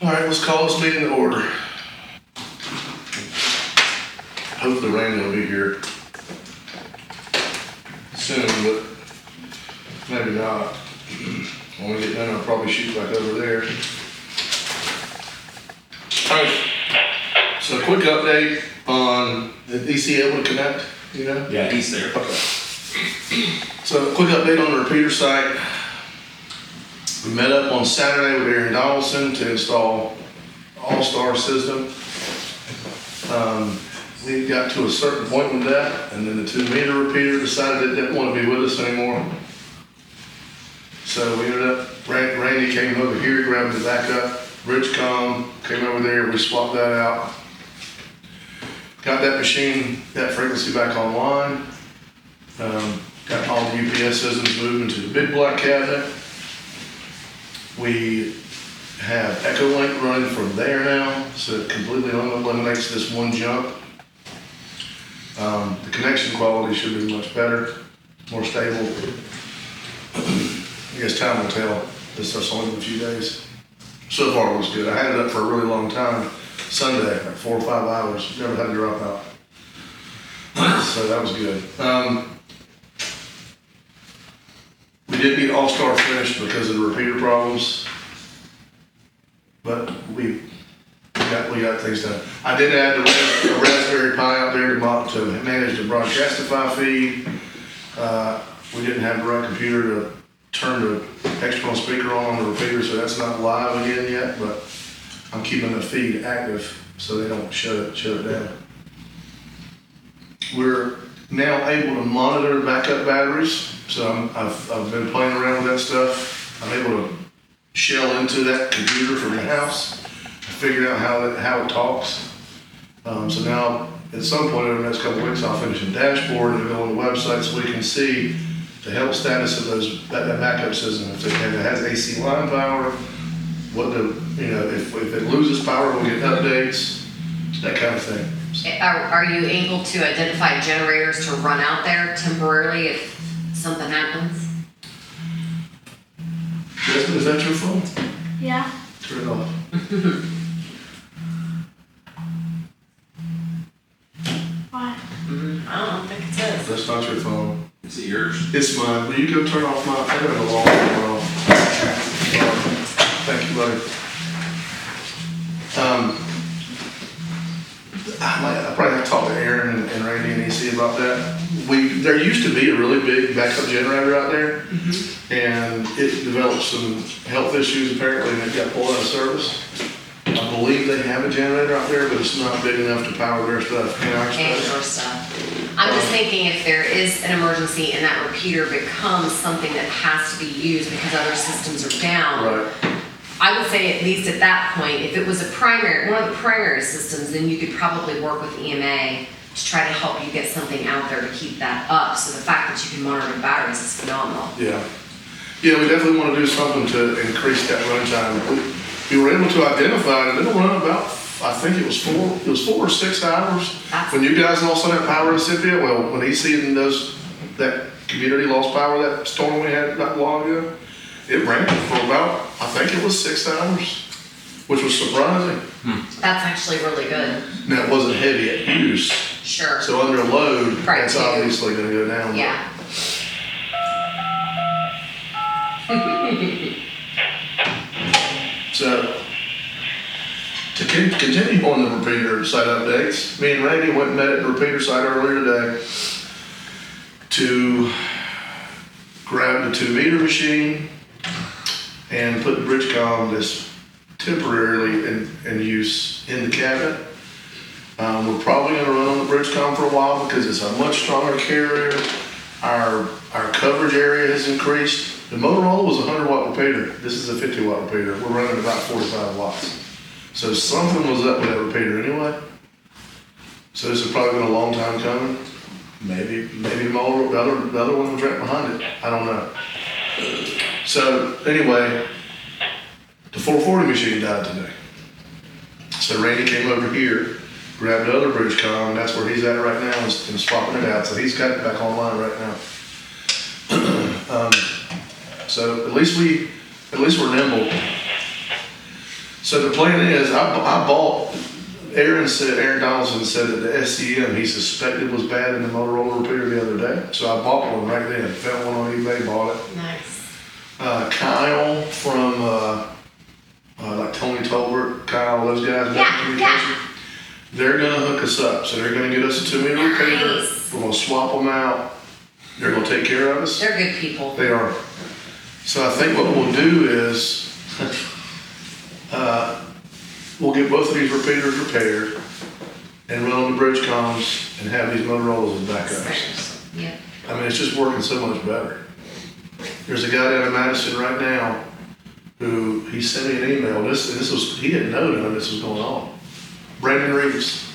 All right, let's call this meeting to order. Hopefully Randy will be here soon, but maybe not. When we get done, I'll probably shoot back over there. All right, so a quick update on the DC able to connect, you know? Yeah, he's there. Okay. So a quick update on the repeater site. We met up on Saturday with Aaron Donaldson to install All-Star system. We got to a certain point with that, and then the 2-meter repeater decided it didn't want to be with us anymore. So we ended up, Randy came over here, grabbed the backup, Bridgecom came over there, we swapped that out. Got that machine, that frequency back online. Got all the UPS systems moved into the big black cabinet. We have EchoLink running from there now, so it completely eliminates this one jump. The connection quality should be much better, more stable. I guess time will tell. This stuff's only been a few days. So far it looks good. I had it up for a really long time. Sunday, like 4 or 5 hours. Never had a drop out. So that was good. We did get All-Star finished because of the repeater problems, but we got things done. I did add a Raspberry Pi out there to manage the Broadcastify feed. We didn't have the right computer to turn the external speaker on the repeater, so that's not live again yet, but I'm keeping the feed active so they don't shut it down. We're now able to monitor the backup batteries. So I've been playing around with that stuff. I'm able to shell into that computer from the house. I figured out how it talks. So now at some point over the next couple of weeks, I'll finish a dashboard and go on the website so we can see the health status of that backup system. If it has AC line power, if it loses power, we'll get updates, that kind of thing. Are you able to identify generators to run out there temporarily if something happens? Jasmine, is that your phone? Yeah. Turn it off. Why? I don't think it is. That's not your phone. Is it yours? It's mine. Will you go turn off my, I got an alarm going off. Thank you, buddy. I probably have to talk to Aaron and Randy and EC about that. There used to be a really big backup generator out there, and it developed some health issues apparently, and it got pulled out of service. I believe they have a generator out there, but it's not big enough to power their stuff. Our stuff. I'm just thinking if there is an emergency and that repeater becomes something that has to be used because other systems are down. Right. I would say at least at that point, if it was one of the primary systems, then you could probably work with EMA to try to help you get something out there to keep that up. So the fact that you can monitor batteries is phenomenal. Yeah, we definitely want to do something to increase that runtime. We were able to identify it, and it'll run about, I think it was 4 or 6 hours. When you guys lost that power in Scipio, well, when EC and that community lost power, that storm we had not long ago, it ran for about, I think it was 6 hours, which was surprising. That's actually really good. Now, it wasn't heavy at use. Sure. So under a load, Right, that's obviously going to go down. Yeah. So, to continue on the repeater site updates, me and Randy went and met at the repeater site earlier today to grab the 2-meter machine and put the Bridgecom that's temporarily in use in the cabinet. We're probably going to run on the Bridgecom for a while because it's a much stronger carrier. Our coverage area has increased. The Motorola was a 100-watt repeater. This is a 50-watt repeater. We're running about 45 watts. So something was up with that repeater anyway. So this has probably been a long time coming. Maybe Motorola, the other one was right behind it. I don't know. So anyway, the 440 machine died today. So Randy came over here, grabbed the other Bridgecom, and that's where he's at right now and swapping it out. So he's got it back online right now. So at least we're nimble. So the plan is, I bought, Aaron Donaldson said that the SCM he suspected was bad in the Motorola repeater the other day. So I bought one right then, found one on eBay, bought it. Nice. Kyle from, like Tony Tolbert, Kyle, those guys, Yeah, communication. They're gonna hook us up, so they're gonna get us a 2-meter repeater. Nice. We're gonna swap them out. They're gonna take care of us. They're good people. They are. So I think what we'll do is, we'll get both of these repeaters repaired and run on the bridge comms and have these Motorola's as backups. Yeah. I mean, it's just working so much better. There's a guy down in Madison right now who, he sent me an email, he didn't know none of this was going on. Brandon Reeves.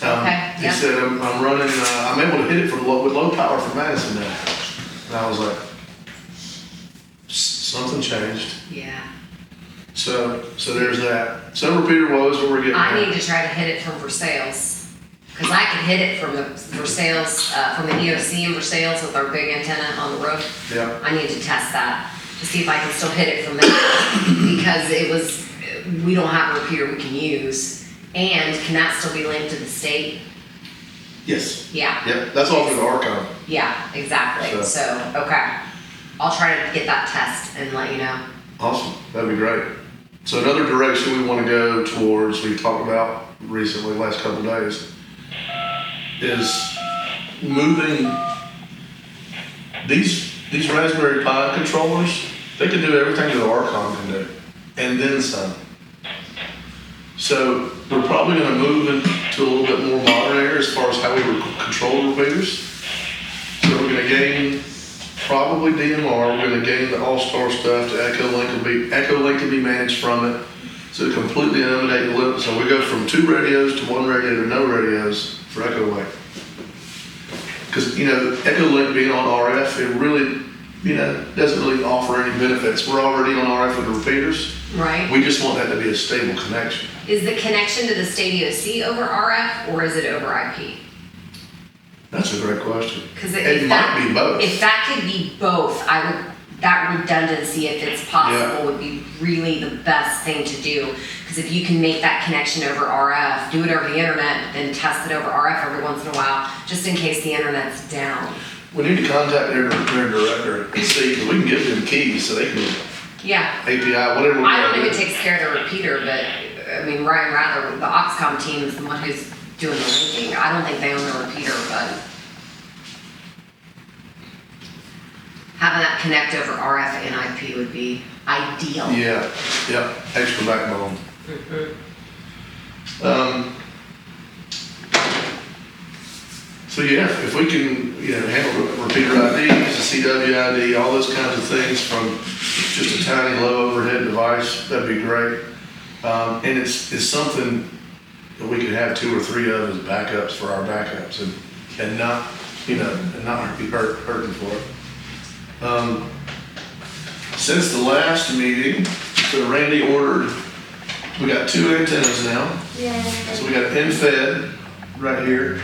Okay, He yeah. said, I'm running, I'm able to hit it with low power from Madison now. And I was like, something changed. Yeah. So there's that. Some repeater woes where we're getting. I need to try to hit it from Versailles. Cause I can hit it from the Versailles, from the EOC in Versailles with our big antenna on the roof. Yeah. I need to test that to see if I can still hit it from there. Because we don't have a repeater we can use. And can that still be linked to the state? Yes. Yeah. Yep. That's all for the Archon. Yeah, exactly. So, okay. I'll try to get that test and let you know. Awesome. That'd be great. So another direction we want to go towards, we talked about recently, last couple of days, is moving these Raspberry Pi controllers. They can do everything that the Archon can do, and then some. So we're probably going to move into a little bit more modern era as far as how we control repeaters. So we're going to gain probably DMR. We're going to gain the All-Star stuff. The Echo Link can be managed from it. So to completely eliminate the limit. So we go from 2 radios to 1 radio to no radios for Echo Link. Because, Echo Link being on RF, it really, doesn't really offer any benefits. We're already on RF with the repeaters. Right. We just want that to be a stable connection. Is the connection to the state EOC over RF or is it over IP? That's a great question. Because It might be both. If that could be both, that redundancy, if it's possible, would be really the best thing to do. Because if you can make that connection over RF, do it over the internet, then test it over RF every once in a while, just in case the internet's down. We need to contact their director and see, because we can give them keys so they can Yeah. API, whatever. I don't know who takes care of the repeater, but Ryan Rather, the Oxcom team is the one who's doing the linking. I don't think they own the repeater, but having that connect over RF and IP would be ideal. Yeah, extra backbone. So if we can, handle repeater IDs, the CW ID, all those kinds of things from just a tiny low overhead device, that'd be great. And it's something that we could have 2 or 3 of as backups for our backups and not, and not be hurting for it. Since the last meeting, so Randy ordered, we got 2 antennas now. Yeah. So we got an end-fed right here.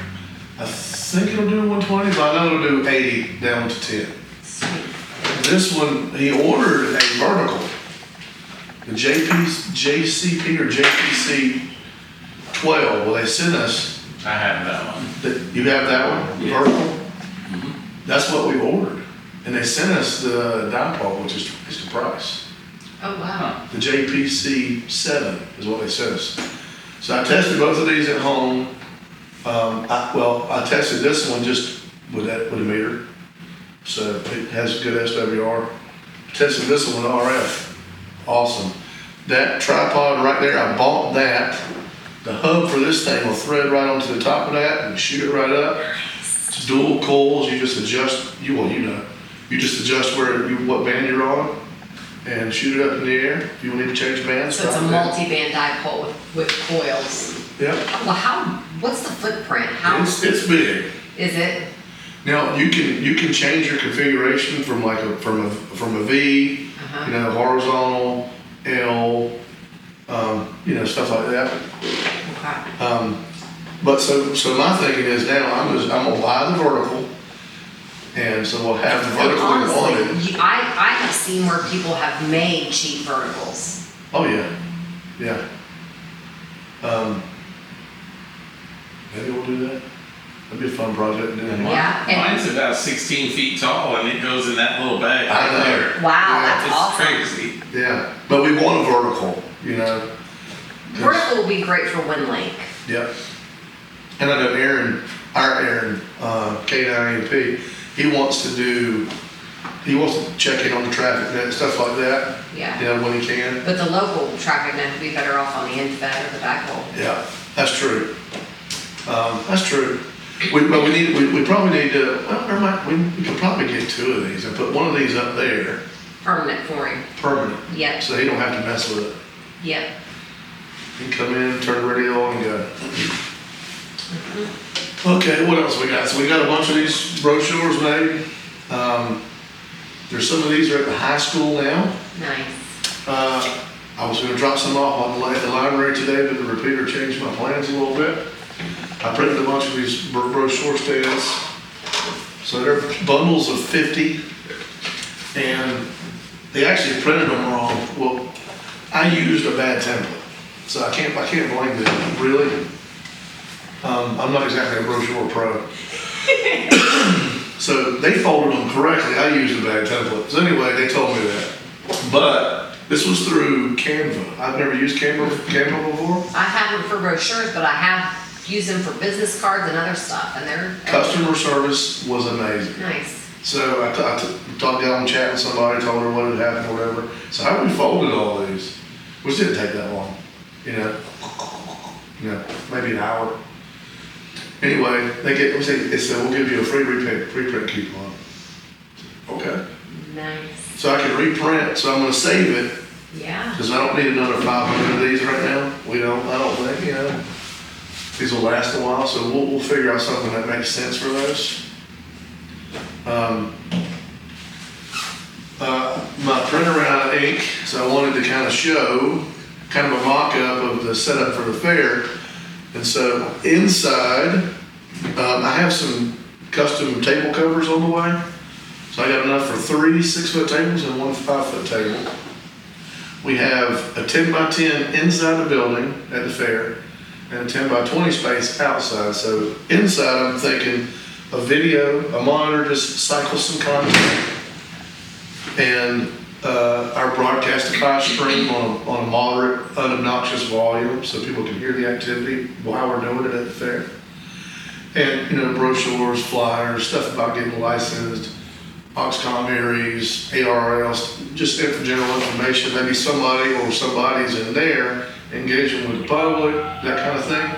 I think it'll do 120, but I know it'll do 80 down to 10. This one, he ordered a vertical. The JCP or JPC 12. Well, they sent us. I have that one. You have that one? Yeah. Vertical? That's what we ordered. And they sent us the dipole, which is the price. Oh, wow. The JPC 7 is what they sent us. So I tested both of these at home. I tested this one just with a meter. So it has good SWR. Tested this one with RF. Awesome. That tripod right there, I bought that. The hub for this thing will thread right onto the top of that and shoot it right up. It's dual coils. You just adjust. You just adjust what band you're on and shoot it up in the air. If you need to change bands. So it's a drop that. multi-band dipole with coils. Yep. Well, what's the footprint? It's big. Is it? Now you can change your configuration from from a V, horizontal, L, stuff like that. Okay. But so my thinking is now I'm gonna buy the vertical, and so we'll have the vertical on it. Honestly, I have seen where people have made cheap verticals. Oh yeah. Yeah. Maybe we'll do that. That'd be a fun project to do. Yeah, and- Mine's about 16 feet tall and it goes in that little bag I know. right there. Wow, Yeah, that's It's awesome. crazy. Yeah, but we want a vertical, you know? Vertical will be great for wind link. Yep. And I know our Aaron, K9AP, he wants to check in on the traffic net, stuff like that, Yeah. you know, when he can. But the local traffic net would be better off on the end fed or the backhoe. Yeah, that's true. That's true. We probably need to, well, never mind, we could probably get 2 of these and put one of these up there, Permanent for him. permanent, Yep, so he don't have to mess with it. yep. He can come in, turn the radio on and go. Okay, what else we got? So we got a bunch of these brochures made. There's some of these are at the high school now. Nice. I was gonna drop some off on the library today, but the repeater changed my plans a little bit. I printed a bunch of these brochure stands. So they're bundles of 50, and they actually printed them wrong. Well, I used a bad template, so I can't blame them, really. I'm not exactly a brochure pro. So they folded them correctly, I used a bad template. So anyway, they told me that. But this was through Canva. I've never used Canva before. I haven't for brochures, but I have used them for business cards and other stuff, and they're Customer service was amazing. nice. So I talked down, chat with somebody, told her what had happened or whatever. So how we folded all these, which didn't take that long, you know, maybe an hour. Anyway, they said, we'll give you a free reprint coupon. Okay. Nice. So I can reprint, so I'm gonna save it, Yeah. because I don't need another 500 of these right now. I don't think, you know. These will last a while, so we'll figure out something that makes sense for those. My printer ran out of ink, so I wanted to kind of show kind of a mock-up of the setup for the fair. And so inside, I have some custom table covers on the way. So I got enough for 3 6-foot tables and 1 5-foot table. We have a 10 by 10 inside the building at the fair and a 10 by 20 space outside. So inside I'm thinking a video, a monitor, just cycle some content, and our broadcastify stream on a moderate, unobnoxious volume so people can hear the activity while we're doing it at the fair. And, you know, brochures, flyers, stuff about getting licensed, Oxcom areas, ARLs, just general information. Maybe somebody or somebody's in there engaging with the public, that kind of thing.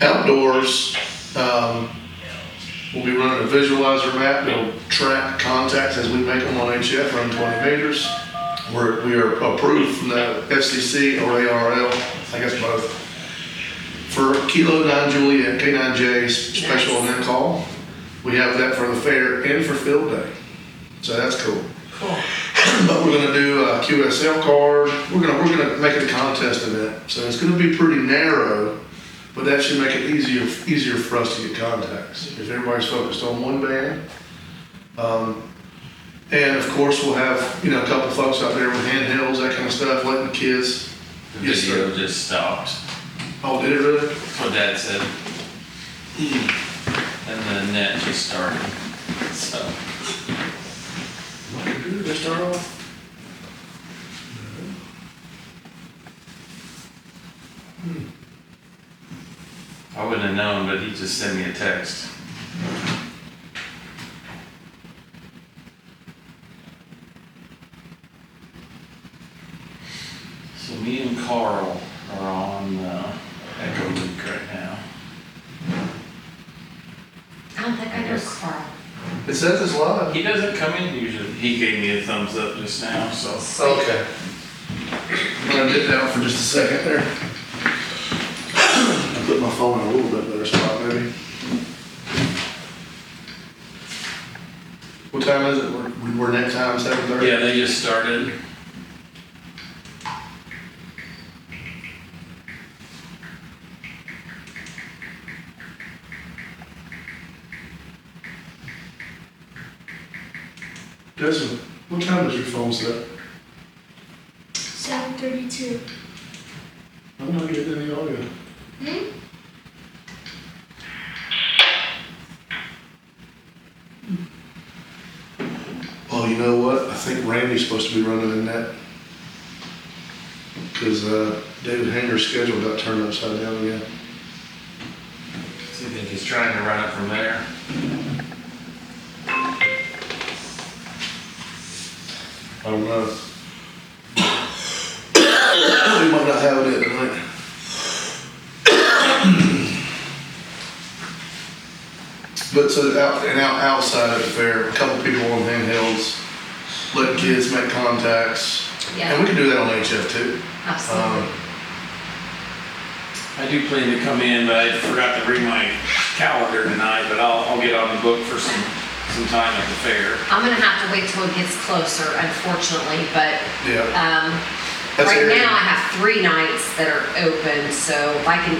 Outdoors, we'll be running a visualizer map that'll track contacts as we make them on HF, run 20 meters. We are approved from the FCC or ARL, I guess both, for Kilo 9 Juliet, K9J special event call. We have that for the fair and for field day. So that's cool. Cool. But we're gonna do a QSL card. We're gonna make it a contest event. So it's gonna be pretty narrow, but that should make it easier for us to get contacts if everybody's focused on one band. And of course we'll have, you know, a couple folks out there with handhelds, that kind of stuff, letting the kids. The Yes, video sir. just stopped. Oh, did it really? That's what Dad said. And the net just started. So, My computer just start off? I wouldn't have known, but he just sent me a text. So me and Carl are on Echo Link right now. I don't think I know Carl. It says it's live. He doesn't come in usually. He gave me a thumbs up just now, so. Okay. I'm gonna dip down for just a second there. I put my phone in a little bit better spot, maybe. What time is it? We're next time, 7:30? Yeah, they just started. Desmond, what time is your phone set? 7:32. I'm not getting any audio. Oh, you know what? I think Randy's supposed to be running the net. Cause, David Hanger's schedule got turned upside down again. So you think he's trying to run it from there? I don't know. We might not have it tonight. But so outside of the fair, a couple people on handhelds, letting kids make contacts. Yeah. And we can do that on HF too. Absolutely. I do plan to come in, but I forgot to bring my calendar tonight, but I'll get on the book for some time at the fair. I'm gonna have to wait till it gets closer, unfortunately, but, Yeah. That's right Aaron. now I have 3 nights that are open, so if I can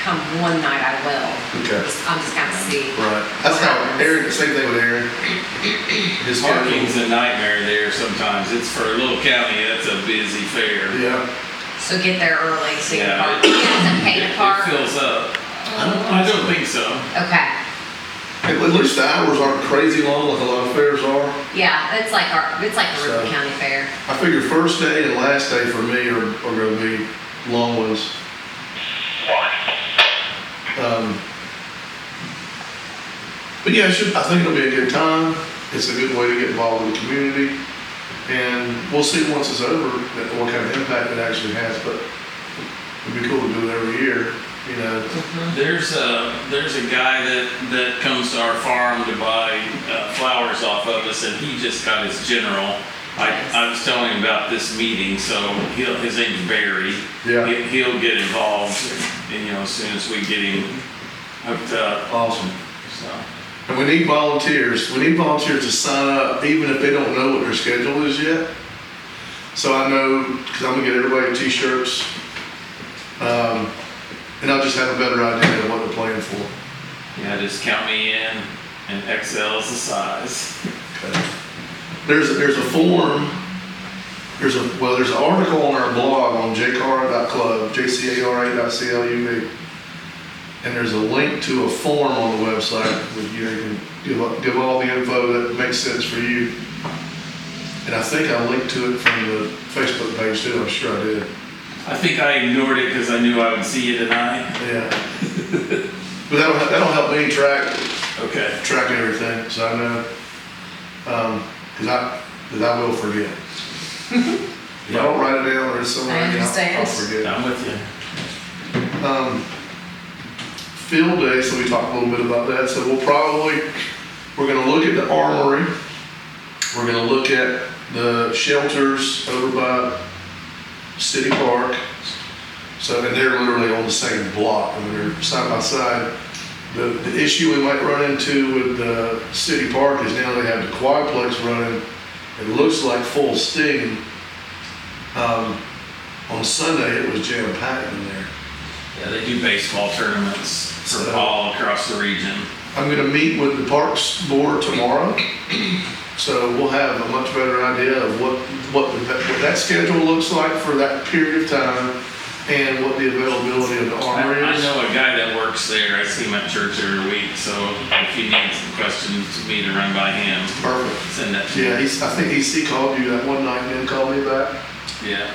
come one night, I will. Okay. I'm just gonna see. Right. That's how Aaron, same thing with Aaron. His Parking's schedule. a nightmare there sometimes. It's for a little county, that's a busy fair. Yeah. So get there early, so you can Yeah. park. You have to pay to park? It fills up. I don't think so. Okay, At least the hours aren't crazy long like a lot of fairs are. yeah, it's like the Ripon So- County Fair. I figure first day and last day for me are gonna be long ones. But yeah, I think it'll be a good time. It's a good way to get involved with the community. And we'll see once it's over what kind of impact it actually has, but it'd be cool to do it every year, you know. There's a guy that comes to our farm to buy flowers off of us, and he just got his general. I was telling him about this meeting, so his name's Barry. Yeah. He'll get involved, and, you know, as soon as we get him hooked up. Awesome. So And we need volunteers. We need volunteers to sign up, even if they don't know what their schedule is yet. So I know, because I'm gonna get everybody t-shirts. And I'll just have a better idea of what they're playing for. yeah, just count me in, and XL is the size. Okay. There's a form, there's an article on our blog on jcara.club, jcara.club. And there's a link to a form on the website where you can give all the info that makes sense for you. And I think I linked to it from the Facebook page too, I'm sure I did. I think I ignored it because I knew I would see you tonight. Yeah. But that'll help me track Okay. everything, so I know, cause I will forget. If I don't write it down or somewhere, I I'll understand. forget. I'm with you. Field day, so we talked a little bit about that, so we're gonna look at the armory, we're gonna look at the shelters over by City Park. So, and they're literally on the same block, I mean, they're side by side. The issue we might run into with the City Park is now they have the quadplex running, it looks like full steam. On Sunday, it was jam-packed in there. Yeah, they do baseball tournaments for So- all across the region. I'm gonna meet with the Parks Board tomorrow, so we'll have a much better idea of what that schedule looks like for that period of time and what the availability of the armory I is. know a guy that works there. I see him at church every week, so if you need some questions to me to run by him, Perfect. send that to Yeah, me. I think he called you that one night and then called me back. Yeah.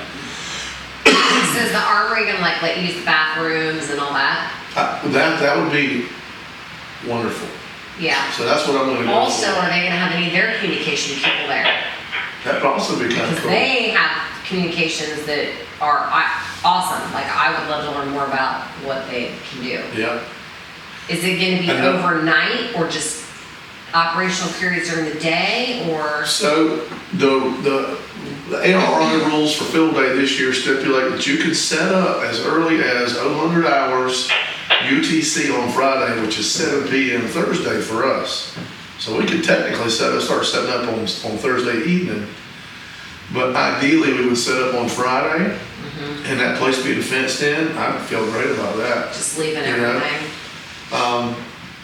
So is the armory gonna let you use the bathrooms and all that? That would be wonderful. Yeah. So that's what I'm gonna go Also, for. are they gonna have any of their communication people there? That'd also be kind of Because cool. they have communications that are awesome. Like, I would love to learn more about what they can do. Yeah. Is it gonna be I know. overnight or just operational periods during the day or? So the ARRI rules for field day this year stipulate that you can set up as early as 0000 hours UTC on Friday, which is 7 p.m. Thursday for us. So we could technically start setting up on Thursday evening. But ideally, we would set up on Friday, and that place being fenced in, I'd feel great about that. Just leaving You know? everything?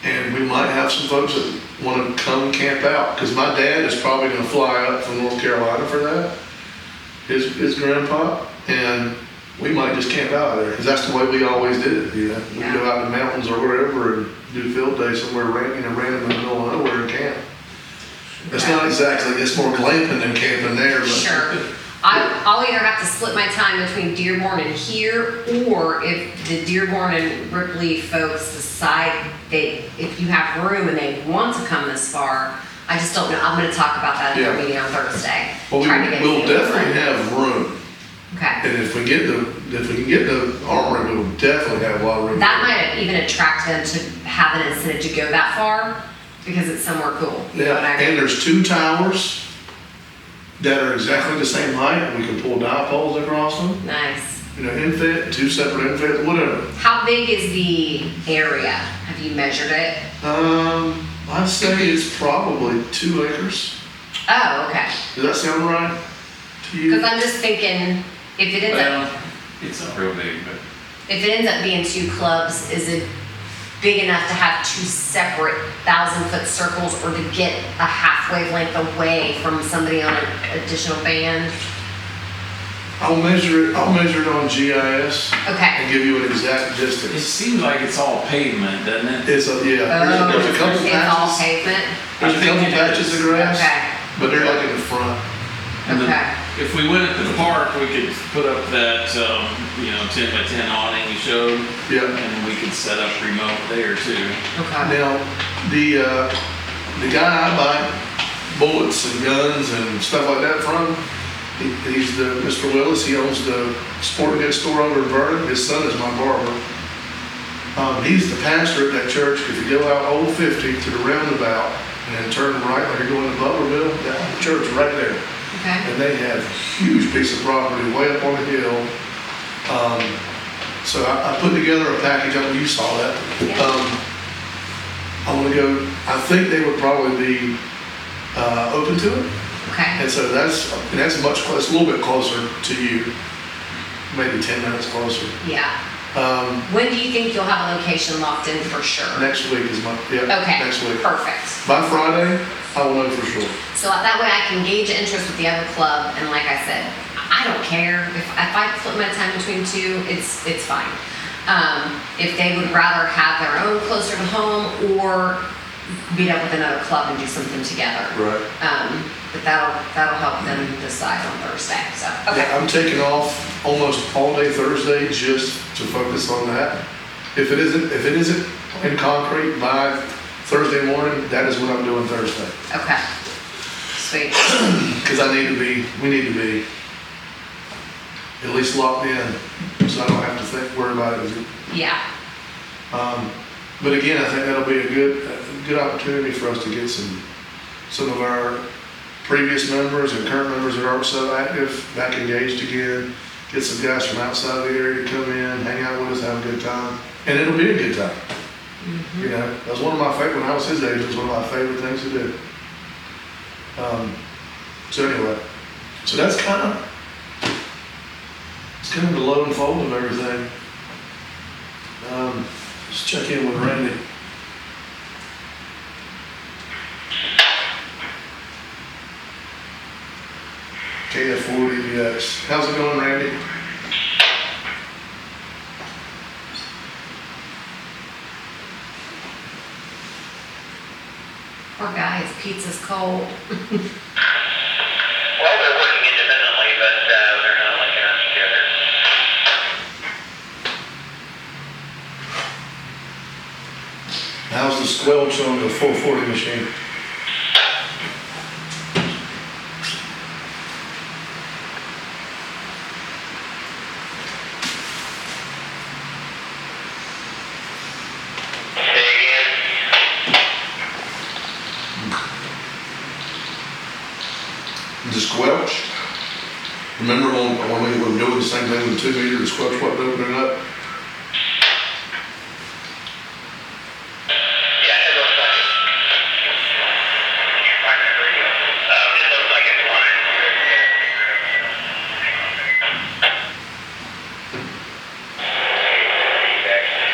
And we might have some folks that want to come camp out, because my dad is probably going to fly up from North Carolina for that, his grandpa, and we might just camp out there, because that's the way we always did it, you know? We Yeah. go out in the mountains or wherever and do field day somewhere random in the middle of nowhere and camp. It's not exactly, it's more glamping than camping there, but. Sure. I'll either have to split my time between Dearborn and here, or if the Dearborn and Ripley folks decide if you have room and they want to come this far, I just don't know. I'm gonna talk about that in our Yeah. meeting on Thursday. Well, Trying to get we'll people definitely in. have room, Okay. and if we can get the armory, we'll definitely have a lot of room. That might even attract them to have an incentive to go that far, because it's somewhere cool. You know what I Yeah, mean? and there's 2 towers that are exactly the same height, we can pull dipoles across them, Nice. you know, infit, 2 separate infits, whatever. How big is the area? Have you measured it? I'd say it's probably 2 acres. Oh, okay. Does that sound right to you? Because I'm just thinking, if it ends up Well, it's not real big, but if it ends up being 2 clubs, is it big enough to have 2 separate 1,000-foot circles, or to get a half wavelength away from somebody on an additional band? I'll measure it on GIS Okay. and give you an exact it distance. seems like it's all pavement, doesn't it? It's a, yeah, there's a couple It's all patches, pavement? there's a I think couple it patches is. of grass, Okay, but they're like in the front. And then okay. if we went at the park, we could put up that, 10 by 10 awning you showed, Yeah. and we could set up remote there too. Okay. Now, the guy I buy bullets and guns and stuff like that from, he's Mr. Willis, he owns the sporting goods store over in Vernon, his son is my barber. He's the pastor at that church. If you go out Old 50 to the roundabout and then turn right like you're going to Butlerville, down the church right there. Okay. And they have a huge piece of property way up on the hill. So I put together a package, I know you saw that. Yeah. I want to go, I think they would probably be open to it. Okay. And so that's much closer, it's a little bit closer to you, maybe 10 minutes closer. Yeah. When do you think you'll have a location locked in for sure? Next week is my, yeah, Okay. next week. Perfect. By Friday, I will know for sure. So that way I can gauge interest with the other club, and like I said, I don't care if I split my time between 2, it's fine. If they would rather have their own closer to home, or meet up with another club and do something together. Right. But that'll help them decide on Thursday. So okay. Yeah, I'm taking off almost all day Thursday just to focus on that. If it isn't in concrete by Thursday morning, that is what I'm doing Thursday. Okay. Sweet. Because we need to be at least locked in, so I don't have to worry about it. Yeah. But again, I think that'll be a good opportunity for us to get some of our previous members and current members that aren't so active back engaged again. Get some guys from outside of the area to come in, hang out with us, have a good time, and it'll be a good time. You know, that was one of my favorite, when I was his age, it was one of my favorite things to do. So anyway, so that's kind of the low and fold of everything. Let's check in with Randy. KF4DBX. How's it going, Randy? Poor guy, his pizza's cold. Well, they're working independently, but they're not linking us together. How's the squelch on the 440 machine? Say again. The squelch? Remember when we were doing the same thing with the 2 meter, the squelch wasn't opening up? Yeah, it looks like it. It looks like it's fine.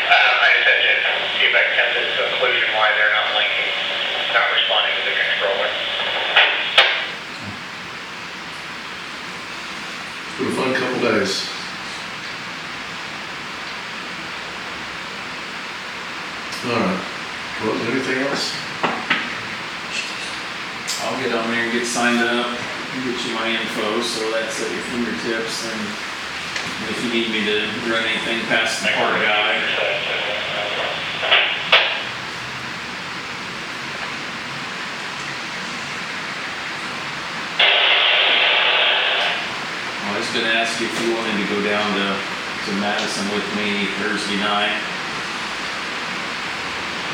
I just had to see if I can come to the conclusion why they're not linking, not responding to the controller. It's been a fun couple days. Alright. Well, anything else? I'll get on there and get signed up, and get you my info, so that's at your fingertips, and if you need me to run anything past the park guy. I was gonna ask you if you wanted to go down to Madison with me Thursday night.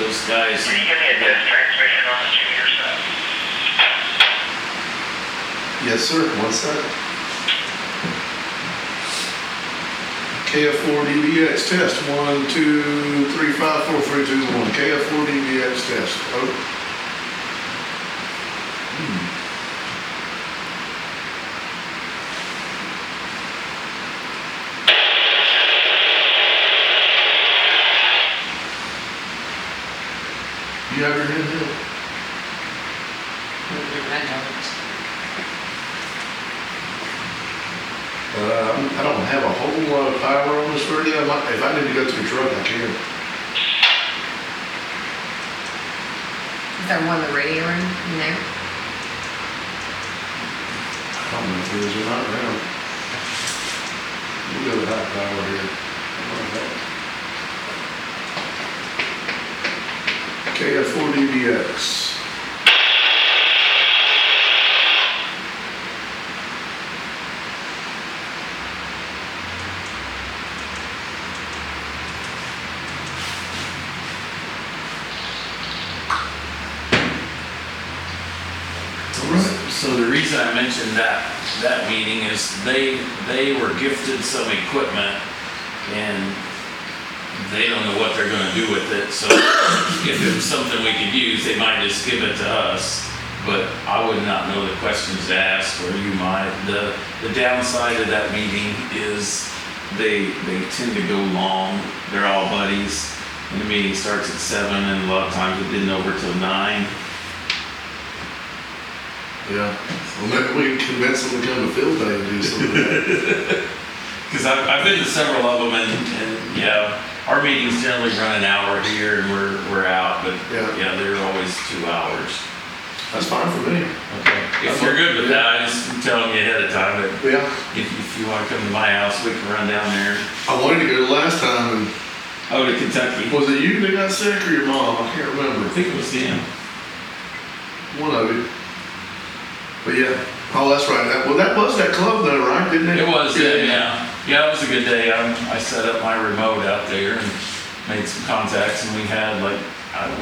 Those guys. Can you give me a test transmission on the junior side? Yes, sir. What's that? KF4 DBX test. 1, 2, 3, 5, 4, 3, 2, 1. KF4 DBX test. Oh. You have your hand held? I don't have a whole lot of power on this radio. If I need to go to the truck, I can. Is there one in the radio room in there? I don't know if there is or not now. We'll go with high power here. KF4 DBX. So the reason I mentioned that meeting is they were gifted some equipment and they don't know what they're gonna do with it, so if it was something we could use, they might just give it to us, but I would not know the questions to ask, or you might. The downside of that meeting is they tend to go long, they're all buddies, and the meeting starts at 7, and a lot of times it didn't over till 9. Yeah. Well, maybe we can convince them to come to field day and do some of that. Because I've been to several of them, and yeah, our meetings generally run an hour here, and we're out, but yeah, they're always 2 hours. That's fine for me. Okay. If you're good with that, I just telling you ahead of time, but Yeah. if you want to come to my house, we can run down there. I wanted to go the last time, and Oh, to Kentucky. was it you that got sick or your mom? I can't I remember. think it was them. One of you. But yeah. Oh, that's right. That was that club though, right? Didn't it? It was, yeah. Yeah, it was a good day. I set up my remote out there and made some contacts, and we had we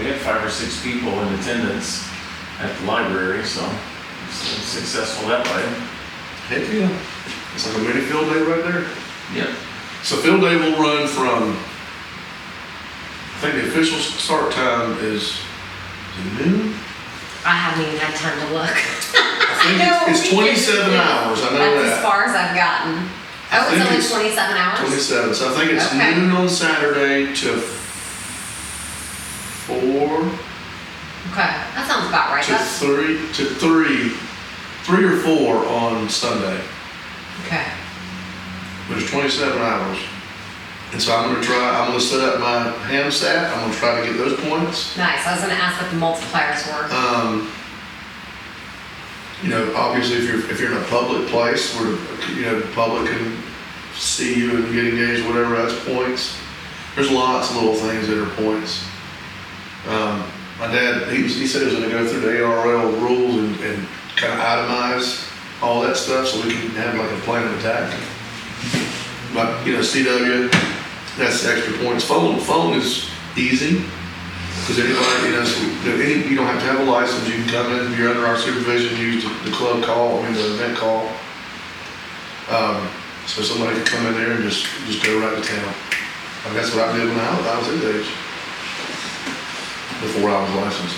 had 5 or 6 people in attendance at the library, so it was successful that way. Heck yeah. It's like a mini field day right there. Yep. So field day will run from, I think the official start time is noon? I haven't even had time to look. I think know, it's 27 hours, I know That's as that. far as I've gotten. I Oh, think it's only it's 27 hours? 27, so I think it's Okay. noon on Saturday to 4, Okay, that sounds about right. to That's, 3 or 4 on Sunday, okay. which is 27 hours. And so I'm gonna set up my ham sat, I'm gonna try to get those points. Nice. I was gonna ask what the multipliers were. You know, obviously if you're in a public place where, you know, the public can see you and get engaged, whatever, that's points. There's lots of little things that are points. My dad, he said he was gonna go through the ARL rules and kind of itemize all that stuff so we can have like a plan of attack. But, you know, CW, that's extra points. Phone is easy. Because anybody, you know, you don't have to have a license, you can come in, you're under our supervision, use the club call, the event call. So somebody can come in there and just go right to town. And that's what I did when I was his age. Before I was licensed.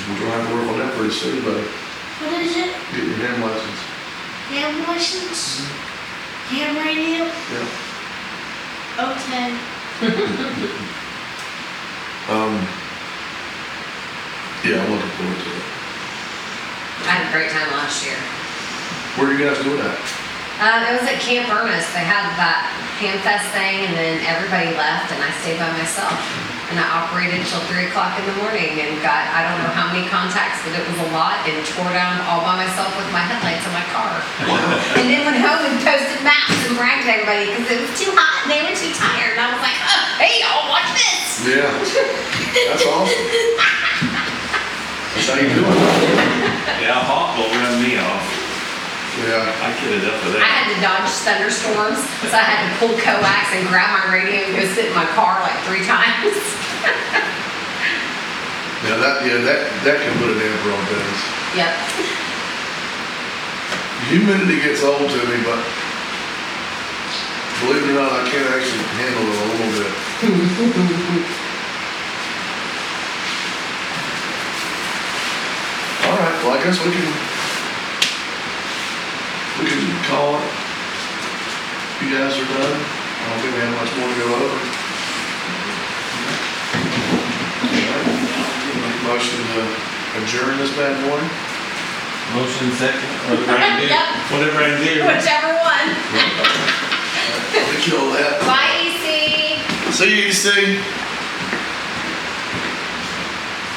We're gonna have to work on that pretty soon, buddy. What is it? Get your ham license. Ham license? Ham radio? Yeah. Okay. Yeah, I'm looking forward to it. I had a great time last year. Where are you guys doing that? It was at Camp Ernest. They had that Ham Fest thing, and then everybody left, and I stayed by myself. And I operated till 3 o'clock in the morning and got, I don't know how many contacts, but it was a lot, and tore down all by myself with my headlights on my car. And then went home and posted maps and bragged to everybody because it was too hot and they were too tired. And I was like, oh, hey, y'all, watch this. Yeah, that's awesome. That's how you do it. Yeah, hot will run me off. Yeah. I get it up with I that. had to dodge thunderstorms, so I had to pull coax and grab my radio and go sit in my car like 3 times. That can put a damper on things. Yep. Humidity gets old to me, but believe it or not, I can actually handle it a little bit. All right, well, I guess we can call it. You guys are done. I don't think we have much more to go over. Motion to adjourn this bad boy. Motion second, whatever I can do. Yep. Whatever I can do. Whichever one. We kill that. Bye, EC. See you, EC.